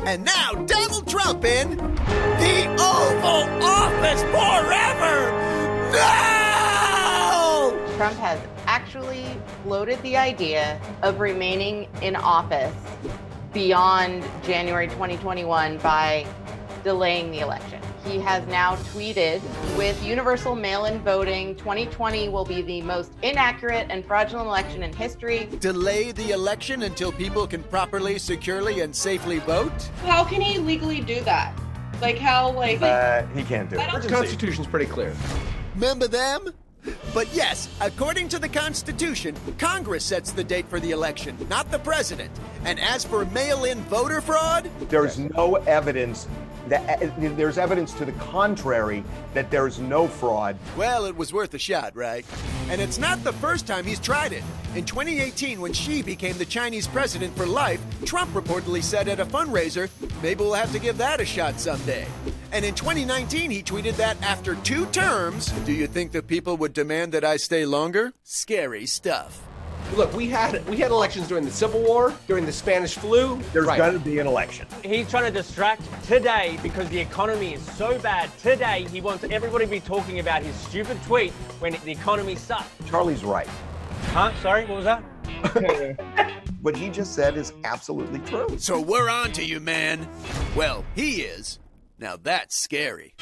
And now Donald Trump in the Oval Office forever! No! Trump has actually floated the idea of remaining in office beyond January 2021 by delaying the election. He has now tweeted, with universal mail-in voting, 2020 will be the most inaccurate and fraudulent election in history. Delay the election until people can properly, securely, and safely vote? How can he legally do that? Like how, like... He can't do it. The Constitution's pretty clear. Remember them? But yes, according to the Constitution, Congress sets the date for the election, not the president. And as for mail-in voter fraud? There's no evidence. There's evidence to the contrary that there's no fraud. Well, it was worth a shot, right? And it's not the first time he's tried it. In 2018, when Xi became the Chinese president for life, Trump reportedly said at a fundraiser, maybe we'll have to give that a shot someday. And in 2019, he tweeted that after 2 terms, do you think the people would demand that I stay longer? Scary stuff. Look, we had elections during the Civil War, during the Spanish flu. There's going to be an election. He's trying to distract today because the economy is so bad. Today, he wants everybody to be talking about his stupid tweet when the economy sucks. Charlie's right. Huh? Sorry, what was that? What he just said is absolutely true. So we're on to you, man. Well, he is. Now that's scary.